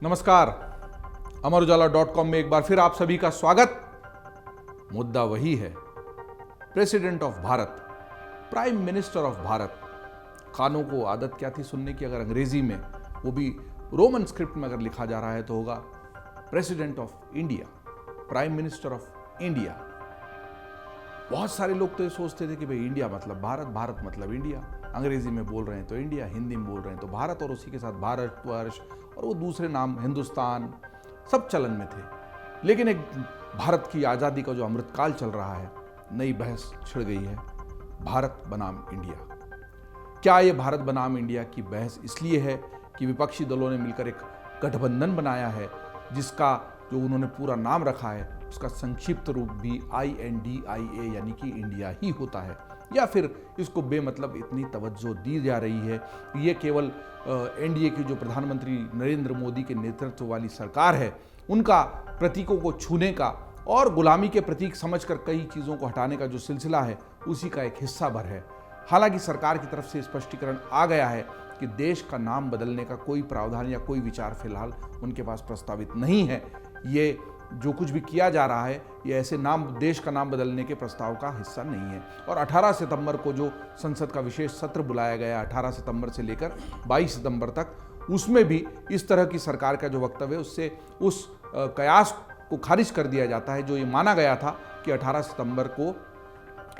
नमस्कार, अमरउजाला.com में एक बार फिर आप सभी का स्वागत। मुद्दा वही है, president of Bharat, prime minister of Bharat. खानों को आदत क्या थी सुनने की, अगर अंग्रेजी में, वो भी रोमन स्क्रिप्ट में अगर लिखा जा रहा है तो होगा president of India, prime minister of India. बहुत सारे लोग तो ये सोचते थे कि भाई इंडिया मतलब भारत, भारत मतलब इंडिया। अंग्रेजी में बोल रहे हैं तो इंडिया, हिंदी में बोल रहे हैं तो भारत, और उसी के साथ भारतवर्ष और वो दूसरे नाम हिंदुस्तान सब चलन में थे। लेकिन एक भारत की आज़ादी का जो अमृतकाल चल रहा है, नई बहस छिड़ गई है, भारत बनाम इंडिया। क्या ये भारत बनाम इंडिया की बहस इसलिए है कि विपक्षी दलों ने मिलकर एक गठबंधन बनाया है जिसका जो उन्होंने पूरा नाम रखा है उसका संक्षिप्त रूप भी INDIA यानी कि इंडिया ही होता है, या फिर इसको बेमतलब इतनी तवज्जो दी जा रही है। ये केवल NDA की जो प्रधानमंत्री नरेंद्र मोदी के नेतृत्व वाली सरकार है उनका प्रतीकों को छूने का और गुलामी के प्रतीक समझकर कई चीज़ों को हटाने का जो सिलसिला है उसी का एक हिस्सा भर है। हालांकि सरकार की तरफ से स्पष्टीकरण आ गया है कि देश का नाम बदलने का कोई प्रावधान या कोई विचार फिलहाल उनके पास प्रस्तावित नहीं है। ये जो कुछ भी किया जा रहा है ये ऐसे देश का नाम बदलने के प्रस्ताव का हिस्सा नहीं है। और 18 सितंबर को जो संसद का विशेष सत्र बुलाया गया, 18 सितंबर से लेकर 22 सितंबर तक, उसमें भी इस तरह की सरकार का जो वक्तव्य है उससे उस कयास को खारिज कर दिया जाता है जो ये माना गया था कि 18 सितंबर को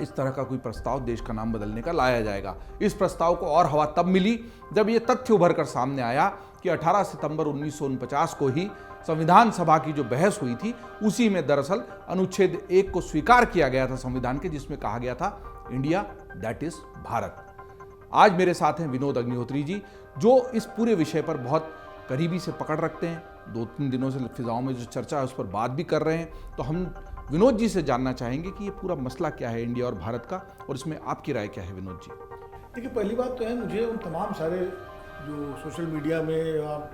इस तरह का कोई प्रस्ताव देश का नाम बदलने का लाया जाएगा। इस प्रस्ताव को और हवा तब मिली जब ये तथ्य उभर कर सामने आया कि 18 सितंबर 1949 को ही संविधान सभा की जो बहस हुई थी उसी में दरअसल अनुच्छेद 1 को स्वीकार किया गया था संविधान के, जिसमें कहा गया था इंडिया दैट इज भारत। आज मेरे साथ हैं विनोद अग्निहोत्री जी, जो इस पूरे विषय पर बहुत करीबी से पकड़ रखते हैं। 2-3 दिनों से फिजाओं में जो चर्चा है उस पर बात भी कर रहे हैं। तो हम विनोद जी से जानना चाहेंगे कि ये पूरा मसला क्या है इंडिया और भारत का, और इसमें आपकी राय क्या है विनोद जी? देखिए, पहली बात तो है, मुझे उन तमाम सारे जो सोशल मीडिया में या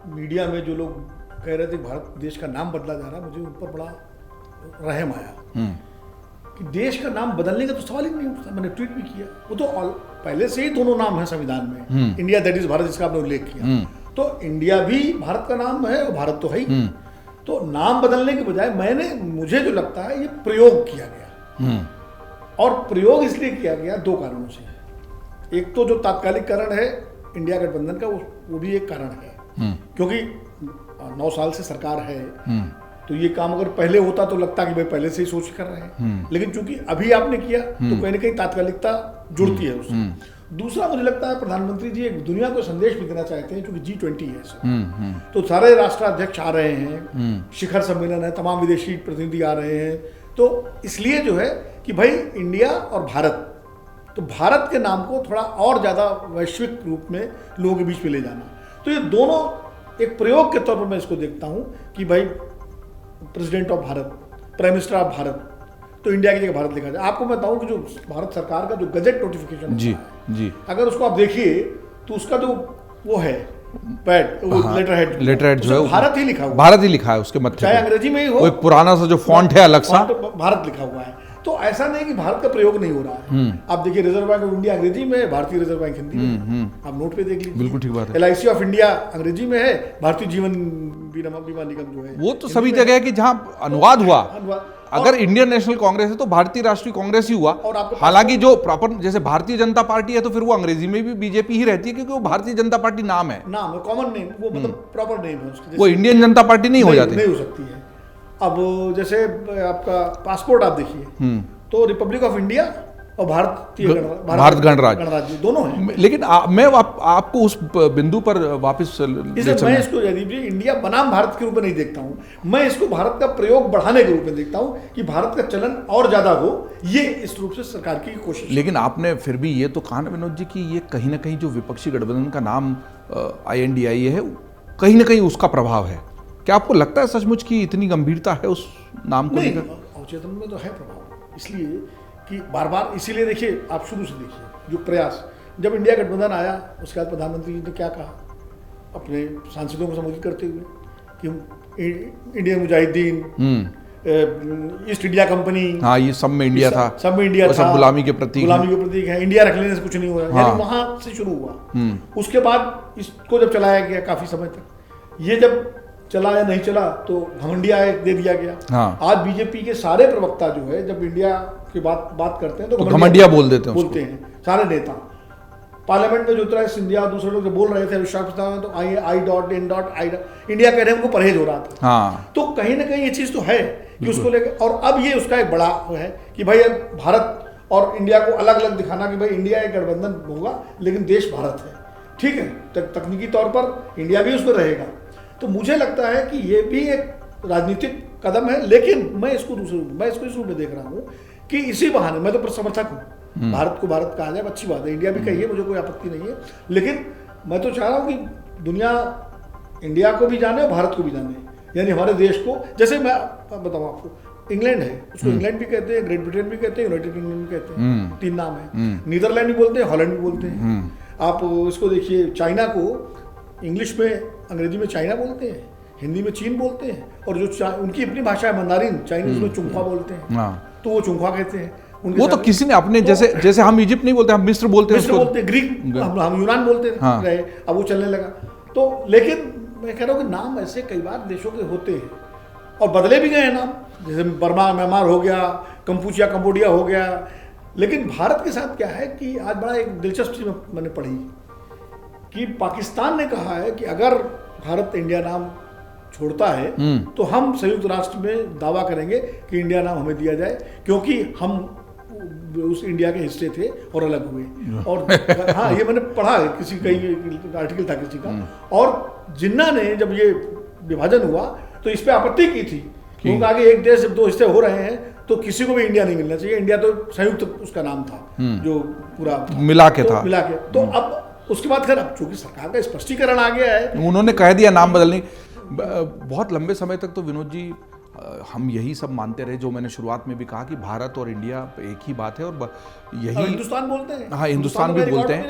मीडिया में जो लोग कह रहे थे भारत देश का नाम बदला जा रहा है, मुझे उन पर बड़ा रहम आया कि देश का नाम बदलने का तो सवाल ही नहीं उठता। मैंने ट्वीट भी किया, वो तो पहले से ही दोनों नाम है संविधान में, इंडिया दैट इज भारत जिसका आपने उल्लेख किया, तो इंडिया भी भारत का नाम है और भारत तो है ही। तो नाम बदलने के बजाय मुझे जो लगता है ये प्रयोग किया गया, और प्रयोग इसलिए किया गया 2 कारणों से। एक तो जो तात्कालिक कारण है इंडिया गठबंधन का, वो भी एक कारण है, क्योंकि 9 साल से सरकार है, तो ये काम अगर पहले होता तो लगता कि भाई पहले से ही सोच कर रहे हैं, लेकिन चूंकि अभी आपने किया तो कहीं ना कहीं तात्कालिकता जुड़ती है उससे। दूसरा, मुझे लगता है प्रधानमंत्री जी एक दुनिया को संदेश भी देना चाहते हैं, क्योंकि G20 है तो सारे राष्ट्राध्यक्ष आ रहे हैं, शिखर सम्मेलन है, तमाम विदेशी प्रतिनिधि आ रहे हैं, तो इसलिए जो है कि भाई इंडिया और भारत, तो भारत के नाम को थोड़ा और ज़्यादा वैश्विक रूप में लोगों के बीच में ले जाना, तो ये दोनों एक प्रयोग के तौर पर मैं इसको देखता हूँ कि भाई president of Bharat, prime minister of Bharat, तो इंडिया की जगह भारत लिखा जाए। आपको मैं बताऊँ कि जो भारत सरकार का जो गजट नोटिफिकेशन जी, अगर उसको आप देखिए तो उसका जो वो है लेटर हेड जो है भारत ही लिखा हुआ, भारत ही लिखा है उसके मध्य, चाहे अंग्रेजी में ही हो, एक पुराना सा जो फॉन्ट है अलग सा भारत लिखा हुआ है। तो ऐसा नहीं कि भारत का प्रयोग नहीं हो रहा है। आप देखिए, रिजर्व बैंक ऑफ इंडिया अंग्रेजी में है, भारतीय रिजर्व बैंक हिंदी में, आप नोट पे देख लीजिए। बिल्कुल ठीक बात है। LIC ऑफ इंडिया अंग्रेजी में है, भारतीय जीवन बीमा निगम जो है वो तो सभी जगह है कि जहां अनुवाद हुआ, अगर इंडियन नेशनल कांग्रेस है तो भारतीय राष्ट्रीय कांग्रेस ही हुआ। हालांकि जो प्रॉपर जैसे भारतीय जनता पार्टी है तो फिर वो अंग्रेजी में भी बीजेपी ही रहती है, क्योंकि वो भारतीय जनता पार्टी नाम है, कॉमन नेम, वो मतलब प्रॉपर नेम है उसका। वो इंडियन जनता पार्टी नहीं हो जाती, नहीं हो सकती है। अब जैसे आपका पासपोर्ट आप देखिए तो रिपब्लिक ऑफ इंडिया और भारत गणराज्य दोनों हैं। लेकिन मैं आपको उस बिंदु पर वापस मैं इसको इंडिया बनाम भारत के रूप में नहीं देखता हूं, मैं इसको भारत का प्रयोग बढ़ाने के रूप में देखता हूं कि भारत का चलन और ज्यादा हो, ये इस रूप से सरकार की कोशिश। लेकिन आपने फिर भी ये तो कहा ना विनोद जी कि ये कहीं ना कहीं जो विपक्षी गठबंधन का नाम INDIA है, कहीं ना कहीं उसका प्रभाव है। क्या आपको लगता है सचमुच की इतनी गंभीरता है उस नाम को लेकर? अवचेतन में तो है प्रभाव, इसलिए कि बार बार, इसीलिए देखिए आप शुरू से देखिए जो प्रयास, जब इंडिया गठबंधन आया उसके बाद प्रधानमंत्री जी ने क्या कहा अपने सांसदों को संबोधित करते हुए कि Indian Mujahideen, east India company, हाँ ये सब में इंडिया था, सब में इंडिया था, सब गुलामी के प्रतीक है, इंडिया रख लेने से कुछ नहीं हुआ, यानी वहां से शुरू हुआ। उसके बाद इसको जब चलाया गया काफी समय तक, ये जब चला या नहीं चला तो घमंडिया एक दे दिया गया। हाँ। आज बीजेपी के सारे प्रवक्ता जो है जब इंडिया की बात करते हैं तो घमंडिया बोल देते हैं बोलते हैं सारे नेता। पार्लियामेंट में जो तरह सिंधिया दूसरे लोग जो बोल रहे थे विश्वास तो I dot in dot I India कह रहे हैं, उनको परहेज हो रहा था। हाँ। तो कहीं ना कहीं ये चीज़ तो है कि उसको लेकर, और अब ये उसका एक बड़ा है कि भाई अब भारत और इंडिया को अलग अलग दिखाना कि भाई इंडिया एक गठबंधन होगा लेकिन देश भारत है। ठीक है, तकनीकी तौर पर इंडिया भी उसमें रहेगा। तो मुझे लगता है कि ये भी एक राजनीतिक कदम है, लेकिन मैं इसको इस रूप में देख रहा हूँ कि इसी बहाने मैं तो समर्थक हूँ, भारत को भारत कहा जाए अच्छी बात है, इंडिया भी कहिए, मुझे कोई आपत्ति नहीं है, लेकिन मैं तो चाह रहा हूँ कि दुनिया इंडिया को भी जाने और भारत को भी जाने, यानी हमारे देश को। जैसे मैं बताऊँ आपको, इंग्लैंड है, उसको इंग्लैंड भी कहते हैं, ग्रेट ब्रिटेन भी कहते हैं, यूनाइटेड किंगडम भी कहते हैं, 3 नाम है। नीदरलैंड भी बोलते हैं, हॉलैंड भी बोलते हैं। आप इसको देखिए, चाइना को इंग्लिश में अंग्रेजी में चाइना बोलते हैं, हिंदी में चीन बोलते हैं, और जो उनकी अपनी भाषा है मंदारिन चाइनीज में चुंखा बोलते हैं, तो वो चुंखा कहते हैं। वो तो किसी ने अपने जैसे हम इजिप्ट नहीं बोलते, हम मिस्र बोलते हैं, ग्रीक हम यूनान बोलते रहे, अब वो चलने लगा। तो लेकिन मैं कह रहा हूँ कि नाम ऐसे कई बार देशों के होते हैं और बदले भी गए हैं नाम, जैसे बर्मा म्यांमार हो गया, कंपूचिया कंबोडिया हो गया। लेकिन भारत के साथ क्या है कि आज बड़ा एक दिलचस्प चीज मैंने पढ़ी कि पाकिस्तान ने कहा है कि अगर भारत इंडिया नाम छोड़ता है तो हम संयुक्त राष्ट्र में दावा करेंगे कि इंडिया नाम हमें दिया जाए, क्योंकि हम उस इंडिया के हिस्से थे और अलग हुए। और हाँ, ये मैंने पढ़ा है, किसी कहीं आर्टिकल था किसी का। और जिन्ना ने जब ये विभाजन हुआ तो इस पे आपत्ति की थी, उन्होंने कहा कि एक देश जब 2 हिस्से हो रहे हैं तो किसी को भी इंडिया नहीं मिलना चाहिए। इंडिया तो संयुक्त उसका नाम था, जो पूरा मिला के था। तो अब उसके बाद खैर अब चूंकि सरकार का स्पष्टीकरण आ गया है, उन्होंने कह दिया नाम बदलने। बहुत लंबे समय तक तो विनोद जी हम यही सब मानते रहे, जो मैंने शुरुआत में भी कहा कि भारत और इंडिया एक ही बात है, और यही हिंदुस्तान बोलते हैं। हाँ, हिंदुस्तान भी बोलते हैं,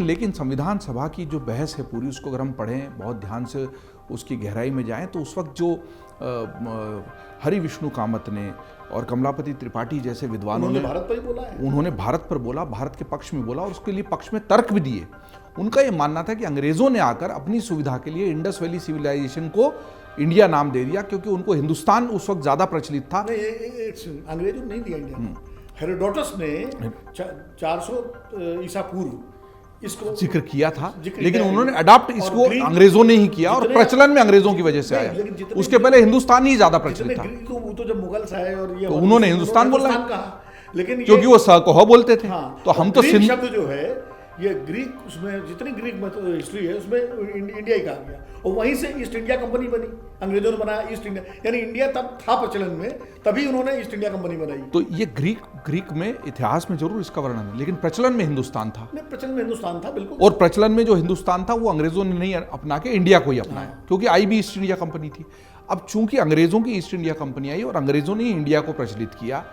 लेकिन संविधान सभा की जो बहस है पूरी, उसको अगर हम पढ़ें बहुत ध्यान से, उसकी गहराई में जाएं, तो उस वक्त जो हरि विष्णु कामत ने और कमलापति त्रिपाठी जैसे विद्वानों ने भारत पर ही बोला है, उन्होंने भारत पर बोला, भारत के पक्ष में बोला, और उसके लिए पक्ष में तर्क भी दिए। उनका ये मानना था कि अंग्रेजों ने आकर अपनी सुविधा के लिए इंडस वैली सिविलाइजेशन को इंडिया नाम दे दिया, क्योंकि उनको हिंदुस्तान उस वक्त ज्यादा प्रचलित था। अंग्रेजों ने नहीं दिया इंडिया। हेरोडोटस ने 400 ईसा पूर्व इसको जिक्र किया था, लेकिन उन्होंने अडॉप्ट इसको अंग्रेजों ने ही किया, और प्रचलन में अंग्रेजों की वजह से आया। उसके पहले हिंदुस्तान ही ज्यादा प्रचलित था। तो जब मुगल्स आए और ये तो उन्होंने हिंदुस्तान बोला, लेकिन क्योंकि वो स को बोलते थे। तो हम तो सिंध शब्द जो है ये ग्रीक, उसमें जितनी ग्रीक हिस्ट्री है उसमें इंडिया ही कहा गया, और वहीं से ईस्ट इंडिया कंपनी बनी, अंग्रेजों ने बनाया ईस्ट इंडिया, यानी इंडिया तब था प्रचलन में, तभी उन्होंने ईस्ट इंडिया कंपनी बनाई। तो ये ग्रीक में इतिहास में जरूर इसका वर्णन है, लेकिन प्रचलन में हिंदुस्तान था। प्रचलन में हिंदुस्तान था, बिल्कुल। और प्रचलन में जो हिंदुस्तान था वो अंग्रेजों ने नहीं अपना के इंडिया को ही अपनाया, क्योंकि आई भी ईस्ट इंडिया कंपनी थी। अब चूंकि अंग्रेजों की ईस्ट इंडिया कंपनी आई और अंग्रेजों ने इंडिया को प्रचलित किया,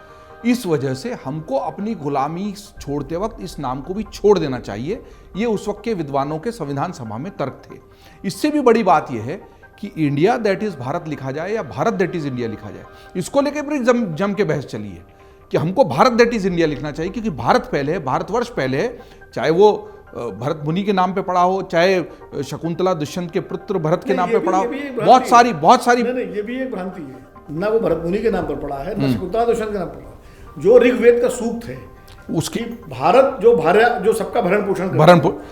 इस वजह से हमको अपनी गुलामी छोड़ते वक्त इस नाम को भी छोड़ देना चाहिए। ये उस वक्त के विद्वानों के संविधान सभा में तर्क थे। इससे भी बड़ी बात यह है कि इंडिया दैट इज भारत लिखा जाए या भारत दैट इज इंडिया लिखा जाए, इसको लेकर बड़ी जम के बहस चली है कि हमको भारत दैट इज इंडिया लिखना चाहिए, क्योंकि भारत पहले है, भारतवर्ष पहले है, चाहे वो भरत मुनि के नाम पे पड़ा हो, चाहे शकुंतला दुष्यंत के पुत्र भरत के नाम पे पड़ा हो, बहुत सारी ये भी एक भ्रांति है। ना वो भरत मुनि के नाम पर पड़ा है, ना शकुंतला दुष्यंत के नाम पर। जो ऋग्वेद का सूक्त है उसकी भारत जो सबका भरण पोषण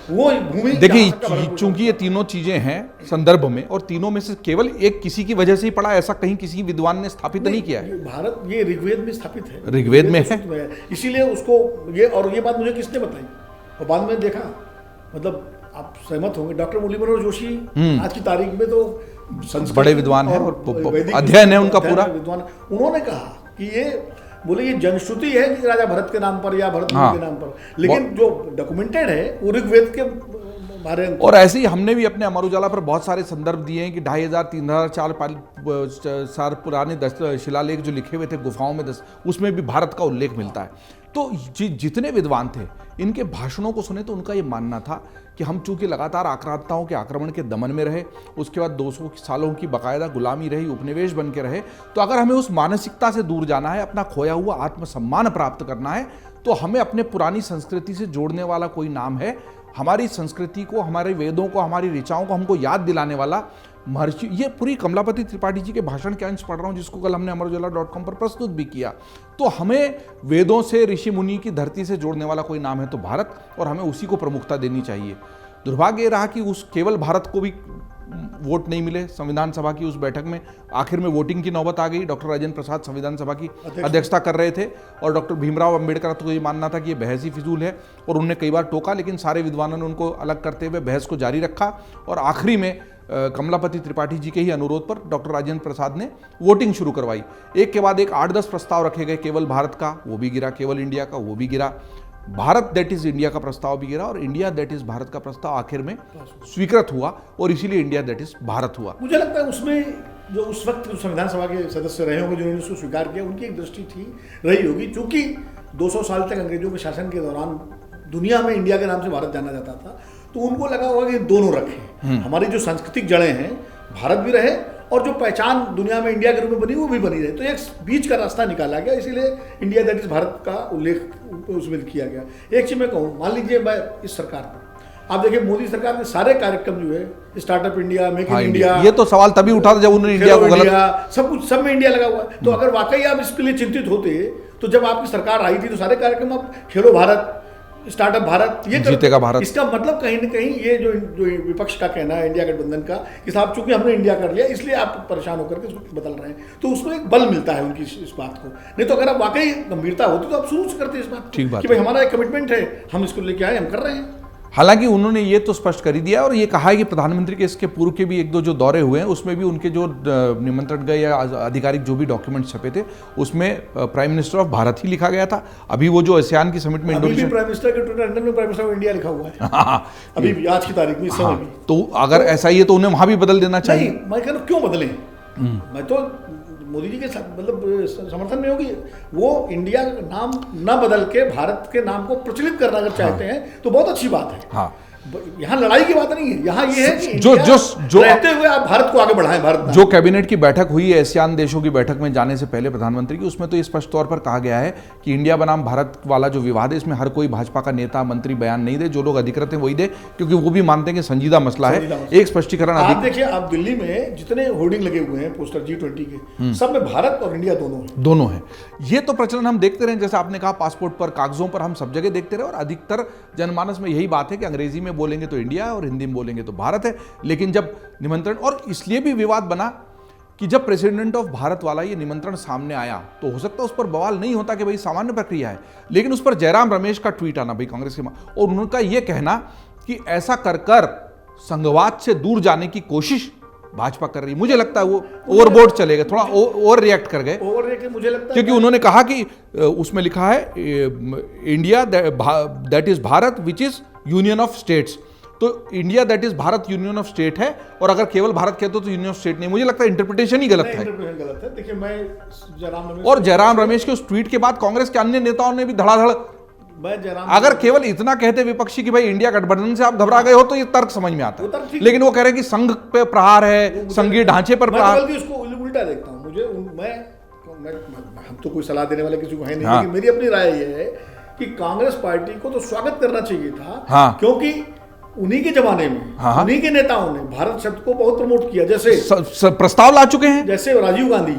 वो भूमि। देखिए, चूंकि ये तीनों चीजें हैं संदर्भ में, और तीनों में से केवल एक किसी की वजह से ही पड़ा, ऐसा कहीं किसी विद्वान ने स्थापित नहीं किया है। भारत ये ऋग्वेद में स्थापित है, ऋग्वेद में है, इसीलिए उसको ये बात मुझे किसने बताई और बाद में देखा, मतलब आप सहमत होंगे, डॉक्टर मुरली मनोहर जोशी आज की तारीख में तो बड़े विद्वान है और अध्ययन है उनका पूरा विद्वान। उन्होंने कहा कि ये बोले ये जनश्रुति है कि राजा भरत के नाम पर या भरत मुनि के नाम पर, लेकिन जो डॉक्यूमेंटेड है वो ऋग्वेद के बारे में। और ऐसे ही हमने भी अपने अमर उजाला पर बहुत सारे संदर्भ दिए हैं कि 2500-3000 साल पुराने शिलालेख जो लिखे हुए थे गुफाओं में, उसमें भी भारत का उल्लेख मिलता है। तो जितने विद्वान थे, इनके भाषणों को सुने तो उनका ये मानना था कि हम चूंकि लगातार आक्रांताओं के आक्रमण के दमन में रहे, उसके बाद 200 सालों की बाकायदा गुलामी रही, उपनिवेश बन के रहे, तो अगर हमें उस मानसिकता से दूर जाना है, अपना खोया हुआ आत्मसम्मान प्राप्त करना है, तो हमें अपने पुरानी संस्कृति से जोड़ने वाला कोई नाम है हमारी संस्कृति को, हमारे वेदों को, हमारी ऋचाओं को हमको याद दिलाने वाला महर्षि, ये पूरी कमलापति त्रिपाठी जी के भाषण के अंश पढ़ रहा हूँ, जिसको कल हमने अमरउजाला.com पर प्रस्तुत भी किया। तो हमें वेदों से, ऋषि मुनि की धरती से जोड़ने वाला कोई नाम है तो भारत, और हमें उसी को प्रमुखता देनी चाहिए। दुर्भाग्य ये रहा कि उस केवल भारत को भी वोट नहीं मिले संविधान सभा की उस बैठक में। आखिर में वोटिंग की नौबत आ गई। डॉक्टर राजेंद्र प्रसाद संविधान सभा की अध्यक्षता कर रहे थे और डॉक्टर भीमराव अंबेडकर तो ये मानना था कि ये बहस ही फिजूल है, और उन्होंने कई बार टोका, लेकिन सारे विद्वानों ने उनको अलग करते हुए बहस को जारी रखा। और आखिरी में कमलापति त्रिपाठी जी के ही अनुरोध पर डॉक्टर राजेंद्र प्रसाद ने वोटिंग शुरू करवाई। एक के बाद एक 8-10 प्रस्ताव रखे गए, केवल भारत का वो भी गिरा, केवल इंडिया का वो भी गिरा, भारत दैट इज इंडिया का प्रस्ताव भी गिरा, और इंडिया दैट इज भारत का प्रस्ताव आखिर में स्वीकृत हुआ, और इसीलिए इंडिया दैट इज भारत हुआ। मुझे लगता है उसमें जो उस वक्त संविधान सभा के सदस्य रहे होंगे, जिन्होंने उसको स्वीकार किया, उनकी एक दृष्टि रही होगी, क्योंकि 200 साल तक अंग्रेजों के शासन के दौरान दुनिया में इंडिया के नाम से भारत जाना जाता था, तो उनको लगा होगा कि दोनों रखें, हमारी जो सांस्कृतिक जड़ें हैं भारत भी रहे और जो पहचान दुनिया में इंडिया के रूप में बनी वो भी बनी रहे। तो एक बीच का रास्ता निकाला गया, इसीलिए इंडिया दैट इज भारत का उल्लेख उसमें किया गया। एक चीज मैं कहूँ, मान लीजिए मैं इस सरकार पर, आप देखिए मोदी सरकार ने सारे कार्यक्रम जो है startup India, make in India, ये तो सवाल तभी उठा था जब उन्होंने इंडिया को गलत, सब कुछ सब में इंडिया लगा हुआ है। तो अगर वाकई आप इसके लिए चिंतित होते तो जब आपकी सरकार आई थी तो सारे कार्यक्रम आप खेलो भारत, स्टार्टअप भारत, ये जीतेगा भारत, इसका मतलब कहीं ना कहीं ये जो विपक्ष का कहना है इंडिया गठबंधन का कि साहब चूंकि हमने इंडिया कर लिया इसलिए आप परेशान होकर के इसको बदल रहे हैं, तो उसमें एक बल मिलता है उनकी इस बात को। नहीं तो अगर आप वाकई गंभीरता होती तो आप शुरू से करते इस बात को कि भाई हमारा एक कमिटमेंट है, हम इसको लेके आए, हम कर रहे हैं। हालांकि उन्होंने ये तो स्पष्ट कर ही दिया और ये कहा है कि प्रधानमंत्री के इसके पूर्व के भी 1-2 जो दौरे हुए हैं उसमें भी उनके जो निमंत्रण गए या आधिकारिक जो भी डॉक्यूमेंट छपे थे उसमें प्राइम मिनिस्टर ऑफ भारत ही लिखा गया था। अभी वो जो आसियान की समिट में इंडोनेशिया प्राइम मिनिस्टर के ट्विटर हैंडल में प्राइम मिनिस्टर ऑफ इंडिया लिखा हुआ है अभी भी, आज की तारीख में, इस समय भी। तो अगर ऐसा ही है तो उन्हें वहां भी बदल देना चाहिए। मैं कह रहा हूं क्यों बदलें, मैं तो मोदी जी के मतलब समर्थन में होगी। वो इंडिया का नाम न बदल के भारत के नाम को प्रचलित करना अगर चाहते हैं तो बहुत अच्छी बात है। हाँ, यहाँ लड़ाई की बात नहीं है, यहाँ ये है कि जो रहते हुए आप भारत को आगे बढ़ाएं। भारत जो कैबिनेट की बैठक हुई है एशियान देशों की बैठक में जाने से पहले प्रधानमंत्री की, उसमें तो ये स्पष्ट तौर पर कहा गया है कि इंडिया बनाम भारत वाला जो विवाद है इसमें हर कोई भाजपा का नेता मंत्री बयान नहीं दे, जो लोग अधिकृत हैं वही दे, क्योंकि वो भी मानते हैं कि संजीदा मसला है। एक स्पष्टीकरण आप देखिए, आप दिल्ली में जितने होर्डिंग लगे हुए हैं पोस्टर G20 के, सब में भारत और इंडिया दोनों है। ये तो प्रचलन हम देखते रहे, जैसे आपने कहा पासपोर्ट पर, कागजों पर, हम सब जगह देखते रहे, और अधिकतर जनमानस में यही बात है कि अंग्रेजी में बोलेंगे तो इंडिया और हिंदी में बोलेंगे तो भारत है। लेकिन जब निमंत्रण, और इसलिए भी विवाद बना कि जब प्रेसिडेंट ऑफ भारत वाला ये निमंत्रण सामने आया तो हो सकता है उस पर बवाल नहीं होता कि भाई सामान्य प्रक्रिया है, लेकिन उस पर जयराम रमेश का ट्वीट आना भाई कांग्रेस के, और उनका यह कहना कि ऐसा कर कर संघवाद से दूर जाने की कोशिश भाजपा कर रही। मुझे लगता है वो ओवरबोर्ड चले गए, थोड़ा ओवर रिएक्ट कर गए। मुझे लगता है क्योंकि उन्होंने कहा कि उसमें लिखा है India that is Bharat which is union of states, तो India that is Bharat union of state है, और अगर केवल भारत कहते हो तो यूनियन ऑफ स्टेट नहीं। मुझे लगता है इंटरप्रिटेशन ही गलत है। देखिए, मैं जयराम रमेश के उस ट्वीट के बाद कांग्रेस के अन्य नेताओं ने भी धड़ाधड़, अगर केवल इतना कहते विपक्षी कि भाई इंडिया गठबंधन से आप घबरा गए हो तो ये तर्क समझ में आता है, लेकिन वो कह रहे हैं कि संघ पे प्रहार है, संघीय ढांचे पर प्रहार। मैं उसको उल्टा देखता हूं। मुझे हम तो कोई सलाह देने वाले किसी को है नहीं, लेकिन मेरी अपनी राय ये है कि कांग्रेस पार्टी को तो स्वागत करना चाहिए था, क्योंकि उन्हीं के जमाने में उन्हीं के नेताओं ने भारत शब्द को बहुत प्रमोट किया। जैसे प्रस्ताव ला चुके हैं, जैसे राजीव गांधी,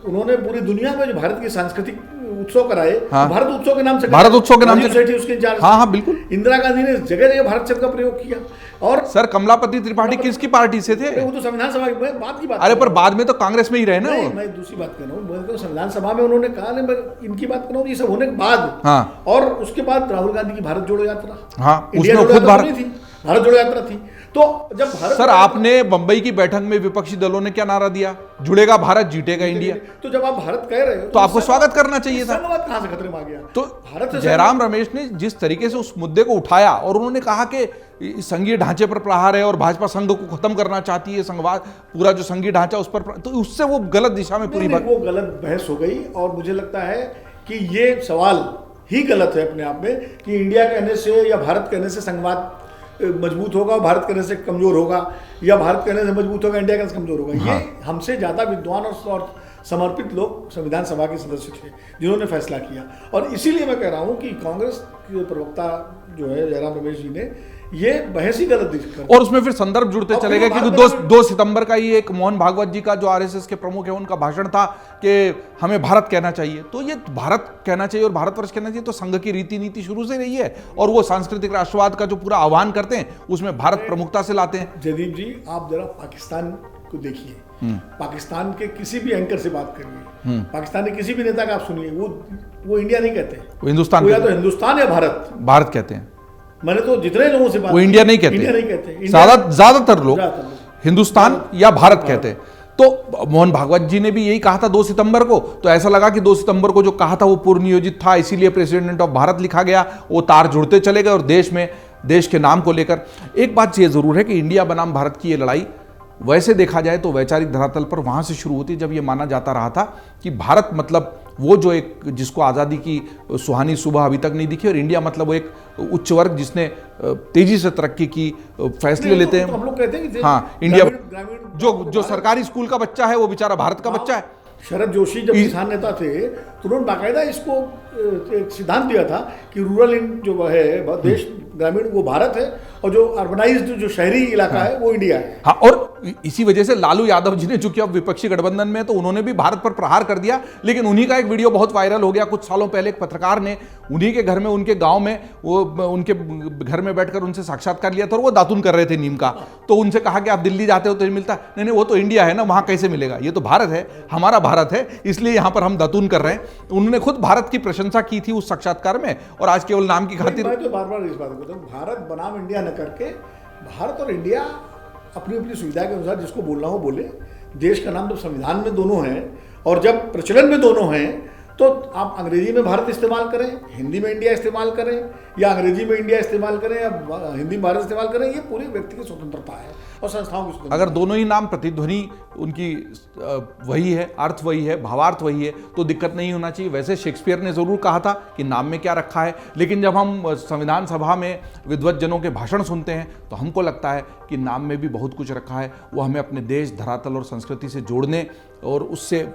उन्होंने पूरी दुनिया में जो भारत की सांस्कृतिक उत्सव कराए, भारत उत्सव के नाम से, भारत उत्सव के नाम से उसके इंचार्ज। हाँ, बिल्कुल। इंदिरा गांधी ने जगह जगह भारत शब्द का प्रयोग किया। और सर, कमलापति त्रिपाठी किसकी पार्टी से थे? वो तो संविधान सभा की बात की बात। अरे पर बाद में तो कांग्रेस में ही रहे ना। मैं दूसरी बात कर रहा हूँ, संविधान सभा में उन्होंने कहा, मैं इनकी बात कर रहा हूँ, ये सब होने के बाद, और उसके बाद राहुल गांधी की भारत जोड़ो यात्रा, उसमें खुद भारत जोड़ो यात्रा थी। तो जब भारत, सर आपने बंबई की बैठक में विपक्षी दलों ने क्या नारा दिया? जुड़ेगा भारत, जीतेगा इंडिया। तो जब आप भारत कह रहे हो तो आपको स्वागत करना चाहिए था। संघवाद कहां से खतरे में आ गया? तो भारत, जयराम रमेश ने जिस तरीके से उस मुद्दे को उठाया और उन्होंने कहा कि संघीय ढांचे पर प्रहार है और भाजपा संघ को खत्म करना चाहती है, संघवाद, पूरा जो संघीय ढांचा उस पर, तो उससे वो गलत दिशा में पूरी बात, वो गलत बहस हो गई। और मुझे लगता है कि ये सवाल ही गलत है अपने आप में कि इंडिया कहने से या भारत कहने से संघवाद मजबूत होगा, भारत कहने से कमजोर होगा, या भारत कहने से मजबूत होगा, इंडिया कहने से कमजोर होगा। ये हमसे ज्यादा विद्वान और समर्पित लोग संविधान सभा के सदस्य थे जिन्होंने फैसला किया। और इसीलिए मैं कह रहा हूं कि कांग्रेस के प्रवक्ता जो है जयराम रमेश जी ने ये बहस ही गलत दिख और उसमें फिर संदर्भ जुड़ते चले गए, क्योंकि 2 सितंबर का ये एक मोहन भागवत जी का जो आरएसएस के प्रमुख है उनका भाषण था कि हमें भारत कहना चाहिए। तो ये भारत कहना चाहिए और भारतवर्ष कहना चाहिए तो संघ की रीति नीति शुरू से रही है, और वो सांस्कृतिक राष्ट्रवाद का जो पूरा आह्वान करते हैं उसमें भारत प्रमुखता से लाते हैं। जयदीप जी, आप जरा पाकिस्तान को देखिए, पाकिस्तान के किसी भी एंकर से बात करिए, पाकिस्तान के किसी भी नेता का आप सुनिए, वो इंडिया नहीं कहते, वो हिंदुस्तान, या तो हिंदुस्तान या भारत कहते हैं। मैंने तो जितने लोगों से बात, वो इंडिया नहीं कहते, ज्यादातर लोग हिंदुस्तान या भारत कहते हैं। तो मोहन भागवत जी ने भी यही कहा था 2 सितंबर को, तो ऐसा लगा कि 2 सितंबर को जो कहा था वो पूर्व नियोजित था, इसीलिए प्रेसिडेंट ऑफ भारत लिखा गया। वो तार जुड़ते चले गए और देश के नाम को लेकर एक बात ये जरूर है कि इंडिया बनाम भारत की ये लड़ाई वैसे देखा जाए तो वैचारिक धरातल पर वहां से शुरू होती, जब ये माना जाता रहा था कि भारत मतलब वो जो एक जिसको आज़ादी की सुहानी सुबह अभी तक नहीं दिखी, और इंडिया मतलब वो एक उच्च वर्ग जिसने तेजी से तरक्की की, फैसले लेते हैं। हम लोग कहते हैं कि हाँ, इंडिया जो सरकारी स्कूल का बच्चा है वो बेचारा भारत का बच्चा है। शरद जोशी जब किसान नेता थे तो उन्होंने बाकायदा इसको एक सिद्धांत दिया था कि रूरल जो है देश, ग्रामीण वो भारत है, और जो अर्बनाइज्ड जो शहरी इलाका है वो इंडिया है। हाँ, और इसी वजह से लालू यादव जी ने, चूंकि अब विपक्षी गठबंधन में, तो उन्होंने भी भारत पर प्रहार कर दिया। लेकिन उन्हीं का एक वीडियो बहुत वायरल हो गया कुछ सालों पहले, एक पत्रकार ने उन्हीं के घर में, उनके गांव में, वो उनके घर में बैठकर उनसे साक्षात्कार लिया था और वो दातुन कर रहे थे नीम का। तो उनसे कहा कि आप दिल्ली जाते हो तो मिलता, नहीं वो तो इंडिया है ना, वहां कैसे मिलेगा, ये तो भारत है, हमारा भारत है, इसलिए यहां पर हम दातुन कर रहे हैं। उन्होंने खुद भारत की प्रशंसा की थी उस साक्षात्कार में, और आज केवल नाम की खातिर मैं तो बार-बार इस बात को कहता हूं, भारत बनाम इंडिया न करके भारत और इंडिया अपनी अपनी सुविधा के अनुसार जिसको बोलना हो बोले। देश का नाम तो संविधान में दोनों हैं, और जब प्रचलन में दोनों हैं तो आप अंग्रेजी में भारत इस्तेमाल करें, हिंदी में इंडिया इस्तेमाल करें, या अंग्रेजी में इंडिया इस्तेमाल करें या हिंदी में भारत इस्तेमाल करें, ये पूरी व्यक्ति की स्वतंत्रता है और संस्थाओं की स्वतंत्रता। अगर दोनों ही नाम प्रतिध्वनि उनकी वही है, अर्थ वही है, भावार्थ वही है, तो दिक्कत नहीं होना चाहिए। वैसे शेक्सपियर ने जरूर कहा था कि नाम में क्या रखा है, लेकिन जब हम संविधान सभा में विद्वत जनों के भाषण सुनते हैं तो हमको लगता है कि नाम में भी बहुत कुछ रखा है। वो हमें अपने देश, धरातल और संस्कृति से जोड़ने और उससे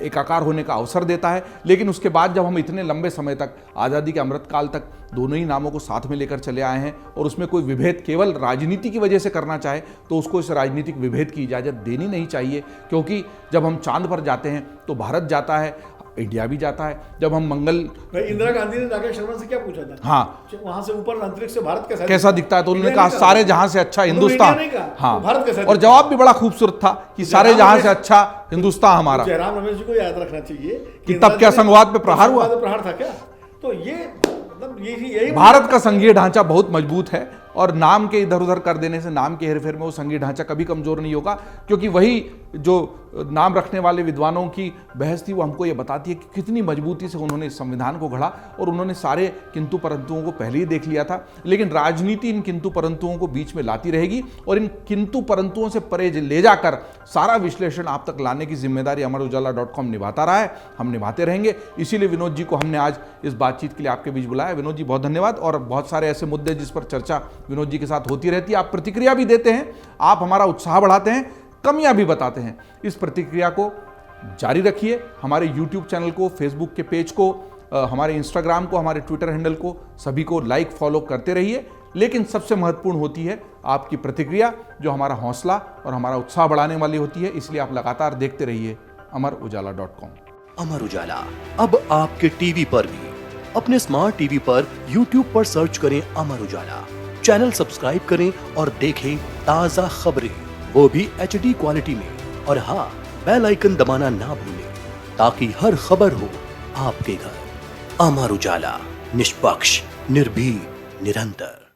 एकाकार होने का अवसर देता है। लेकिन उसके बाद जब हम इतने लंबे समय तक, आज़ादी के अमृतकाल तक, दोनों ही नामों को साथ में लेकर चले आए हैं, और उसमें कोई विभेद केवल राजनीति की वजह से करना चाहे तो उसको इस राजनीतिक विभेद की इजाज़त देनी नहीं चाहिए। क्योंकि जब हम चांद पर जाते हैं तो भारत जाता है, इंडिया भी जाता है। जब हम मंगल, इंदिरा गांधी ने राकेश शर्मा से क्या पूछा था, हाँ, वहां से ऊपर अंतरिक्ष से भारत कैसा दिखता है, तो उन्होंने कहा सारे जहां से अच्छा हिंदुस्तान। हाँ, भारत कैसा, और जवाब भी बड़ा खूबसूरत था कि सारे जहां से अच्छा हिंदुस्तान हमारा। जयराम रमेश जी को याद रखना चाहिए कि तब क्या संघवाद पे प्रहार हुआ, प्रहार था क्या। तो ये मतलब यही भारत का संघीय ढांचा बहुत मजबूत है, और नाम के इधर उधर कर देने से, नाम के हेरफेर में वो संघीय ढांचा कभी कमजोर नहीं होगा। क्योंकि वही जो नाम रखने वाले विद्वानों की बहस थी वो हमको ये बताती है कि कितनी मजबूती से उन्होंने इस संविधान को गढ़ा, और उन्होंने सारे किंतु परंतुओं को पहले ही देख लिया था। लेकिन राजनीति इन किंतु परंतुओं को बीच में लाती रहेगी, और इन किंतु परंतुओं से परे ले जाकर सारा विश्लेषण आप तक लाने की जिम्मेदारी अमरउजाला.com निभाता रहा है, हम निभाते रहेंगे। इसीलिए विनोद जी को हमने आज इस बातचीत के लिए आपके बीच बुलाया। विनोद जी बहुत धन्यवाद। और बहुत सारे ऐसे मुद्दे जिस पर चर्चा विनोद जी के साथ होती रहती है, आप प्रतिक्रिया भी देते हैं, आप हमारा उत्साह बढ़ाते हैं, कमियां भी बताते हैं। इस प्रतिक्रिया को जारी रखिए। हमारे YouTube चैनल को, Facebook के पेज को, हमारे इंस्टाग्राम को, हमारे ट्विटर हैंडल को, सभी को लाइक फॉलो करते रहिए। लेकिन सबसे महत्वपूर्ण होती है आपकी प्रतिक्रिया, जो हमारा हौसला और हमारा उत्साह बढ़ाने वाली होती है। इसलिए आप लगातार देखते रहिए अमरउजाला.com। अमर उजाला अब आपके टीवी पर भी। अपने स्मार्ट टीवी पर YouTube पर सर्च करें अमर उजाला, चैनल सब्सक्राइब करें और देखें ताजा खबरें, वो भी HD क्वालिटी में। और हाँ, बेल आइकन दबाना ना भूलें ताकि हर खबर हो आपके घर। अमर उजाला, निष्पक्ष, निर्भीक, निरंतर।